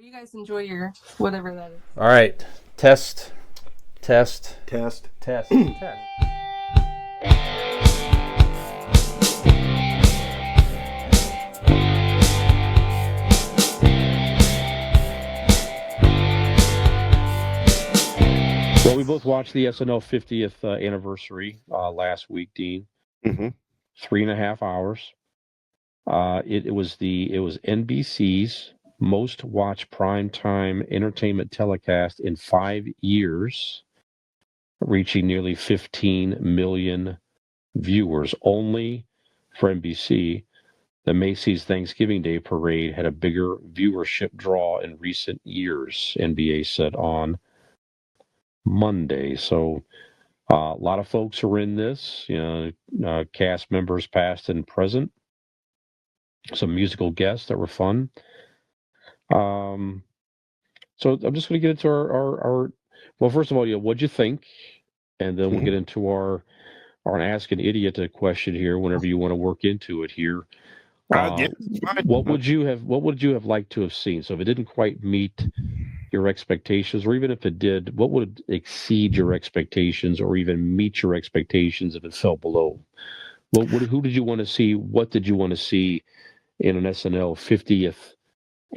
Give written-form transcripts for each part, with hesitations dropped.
you guys enjoy your whatever that is. All right. Test. Well, we both watched the SNL 50th anniversary last week, Dean. Mm-hmm. 3.5 hours. It was NBC's most watched primetime entertainment telecast in 5 years, reaching nearly 15 million viewers. Only for NBC, the Macy's Thanksgiving Day Parade had a bigger viewership draw in recent years, NBA said on Monday. So a lot of folks are in this, cast members past and present, some musical guests that were fun. So I'm just going to get into our well, first of all, what'd you think? And then we'll get into our Ask an Idiot question here whenever you want to work into it here. What would you have liked to have seen? So if it didn't quite meet your expectations, or even if it did, what would exceed your expectations or even meet your expectations if it fell below? Who did you want to see? What did you want to see in an SNL 50th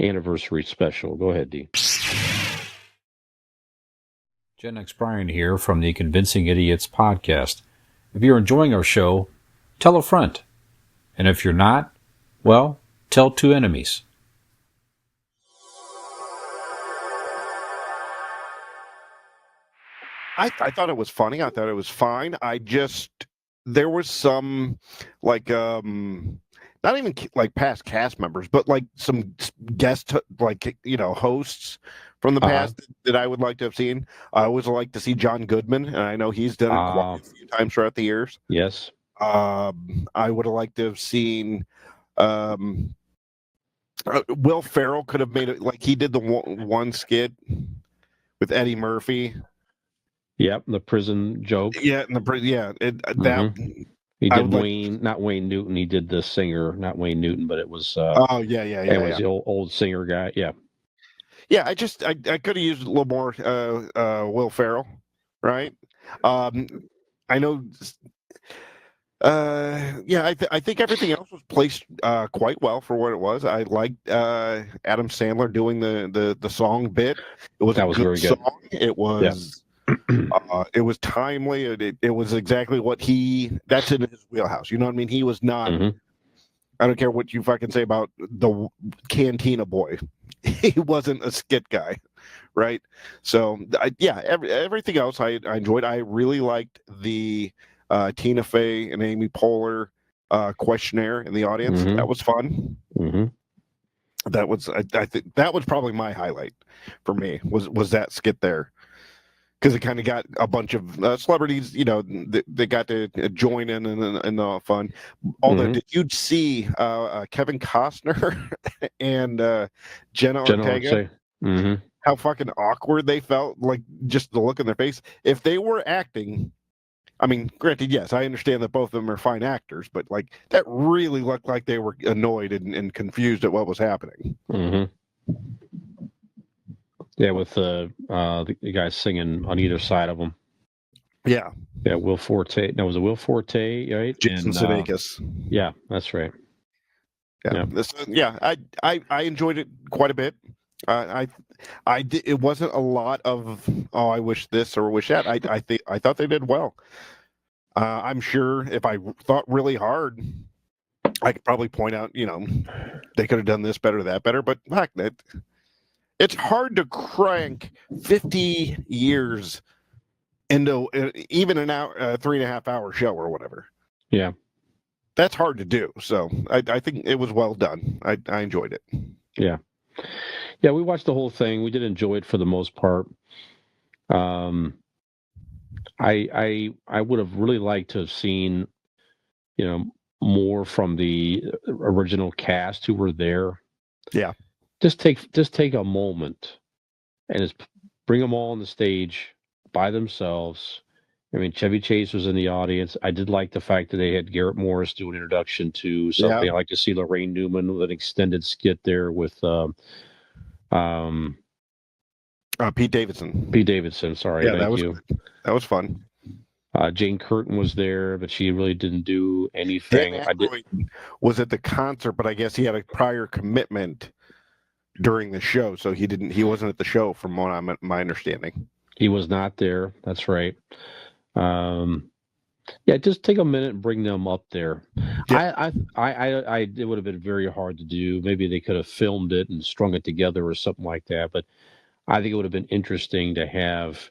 anniversary special? Go ahead, Dee. Gen X Brian here from the Convincing Idiots podcast. If you're enjoying our show, tell a friend. And if you're not, well, tell two enemies. I thought it was funny. I thought it was fine. There was some, like, not even like past cast members, but like some guest, hosts from the past that I would like to have seen. I always like to see John Goodman, and I know he's done it quite a few times throughout the years. Yes. I would have liked to have seen Will Ferrell could have made it, like he did the one skit with Eddie Murphy. Yep, the prison joke. Yeah, that he did not Wayne Newton. He did the singer, not Wayne Newton, but it was. It was the old singer guy. Yeah. Yeah, I could have used a little more Will Ferrell, right? I know. I think everything else was placed quite well for what it was. I liked Adam Sandler doing the song bit. It was a good song. It was. Yeah. It was timely. It was exactly what that's in his wheelhouse. You know what I mean? He was not. Mm-hmm. I don't care what you fucking say about the Cantina boy. He wasn't a skit guy, right? So everything else I enjoyed. I really liked the Tina Fey and Amy Poehler questionnaire in the audience. Mm-hmm. That was fun. Mm-hmm. That was I think that was probably my highlight for me was that skit there. Because it kind of got a bunch of celebrities, they got to join in and the fun. Although, did you see Kevin Costner and Jenna Ortega? Mm-hmm. How fucking awkward they felt, like just the look in their face. If they were acting, I mean, granted, yes, I understand that both of them are fine actors, but like that really looked like they were annoyed and confused at what was happening. Mm-hmm. Yeah, with the guys singing on either side of them. Yeah. Yeah, Will Forte. No, was it Will Forte, right? Jason Sudeikis. Yeah, that's right. Yeah. I enjoyed it quite a bit. It wasn't a lot of I wish this or wish that. I thought they did well. I'm sure if I thought really hard, I could probably point out, they could have done this better, that better. But heck, it's hard to crank 50 years into even an hour, 3.5 hour show or whatever. Yeah. That's hard to do. So I think it was well done. I enjoyed it. Yeah. Yeah, we watched the whole thing. We did enjoy it for the most part. I would have really liked to have seen, more from the original cast who were there. Yeah. Just take a moment and just bring them all on the stage by themselves. I mean, Chevy Chase was in the audience. I did like the fact that they had Garrett Morris do an introduction to something. Yeah. I like to see Lorraine Newman with an extended skit there with Pete Davidson. Pete Davidson, sorry. Yeah, thank you. Good. That was fun. Jane Curtin was there, but she really didn't do anything. Dan Aykroyd was at the concert, but I guess he had a prior commitment during the show, so he wasn't at the show from my understanding. He was not there. That's right. Yeah, just take a minute and bring them up there. Yeah. It would have been very hard to do. Maybe they could have filmed it and strung it together or something like that. But I think it would have been interesting to have,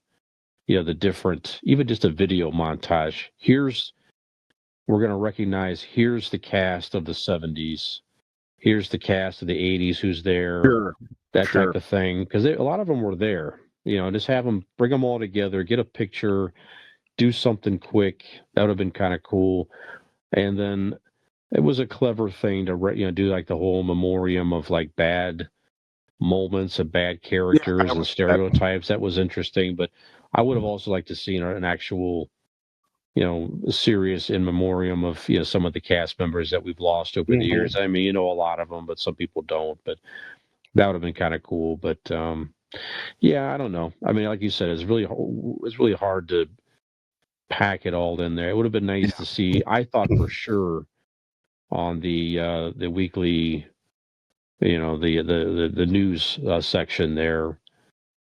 the different, even just a video montage. We're going to recognize, here's the cast of the 70s. Here's the cast of the 80s who's there. Sure. That type of thing. Because a lot of them were there. Just have them, bring them all together, get a picture, do something quick. That would have been kind of cool. And then it was a clever thing to do like the whole memoriam of like bad moments of bad characters and stereotypes. That was interesting. But I would have also liked to see an actual, serious in memoriam of some of the cast members that we've lost over the years. I mean, a lot of them, but some people don't. But that would have been kind of cool. But yeah, I don't know. I mean, like you said, it's really hard to pack it all in there. It would have been nice to see. I thought for sure on the weekly, the news section there,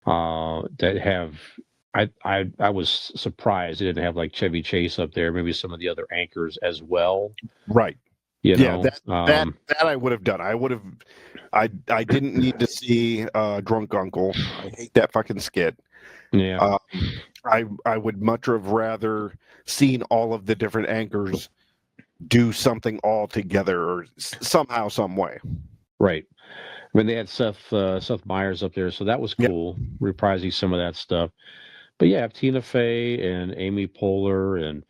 that have. I was surprised they didn't have like Chevy Chase up there. Maybe some of the other anchors as well. Right. Yeah, that I would have done. I didn't need to see Drunk Uncle. I hate that fucking skit. Yeah. I would much have rather seen all of the different anchors do something all together or somehow, some way. Right. I mean, they had Seth Meyers up there, so that was cool, reprising some of that stuff. But yeah, Tina Fey and Amy Poehler and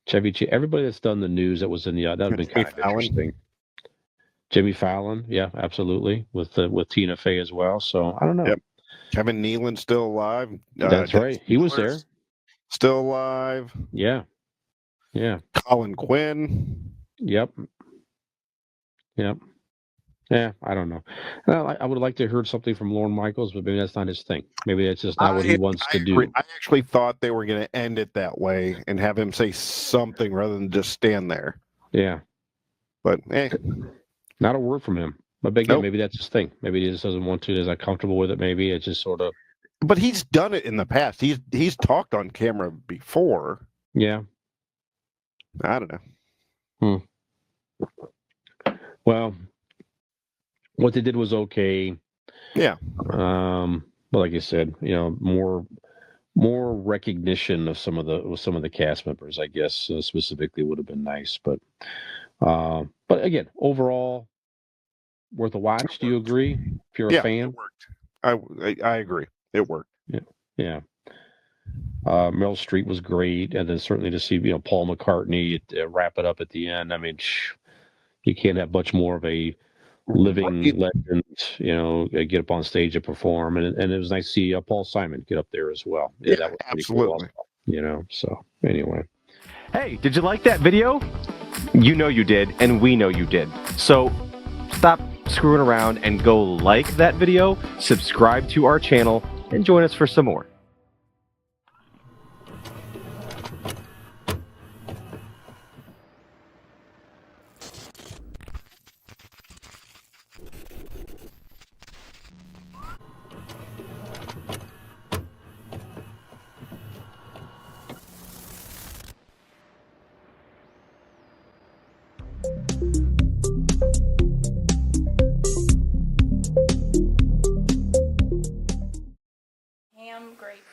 Chevy Chase, everybody that's done the news that was in the that would have been kind of interesting. Jimmy Fallon, yeah, absolutely, with Tina Fey as well. So I don't know. Yep. Kevin Nealon still alive. That's right. He was there. Still alive. Yeah. Yeah. Colin Quinn. Yep. Yeah, I don't know. I would like to have heard something from Lorne Michaels, but maybe that's not his thing. Maybe that's just not what he wants to do. I actually thought they were going to end it that way and have him say something rather than just stand there. Yeah. But, not a word from him. But again, maybe that's his thing. Maybe he just doesn't want to. He's not comfortable with it. Maybe it's just sort of. But he's done it in the past. He's talked on camera before. Yeah. I don't know. Well, what they did was okay. Yeah. But like I said, more recognition of some of the cast members, I guess, specifically would have been nice. But again, overall, worth a watch. Do you agree? If you're a fan, it worked. I agree. It worked. Yeah. Meryl Streep was great, and then certainly to see Paul McCartney wrap it up at the end. I mean, you can't have much more of a living legend, get up on stage and perform, and it was nice to see Paul Simon get up there as well. Yeah, that was absolutely cool. So anyway. Hey, did you like that video? You know you did, and we know you did. So stop screwing around and go like that video, subscribe to our channel, and join us for some more. Ham, grape.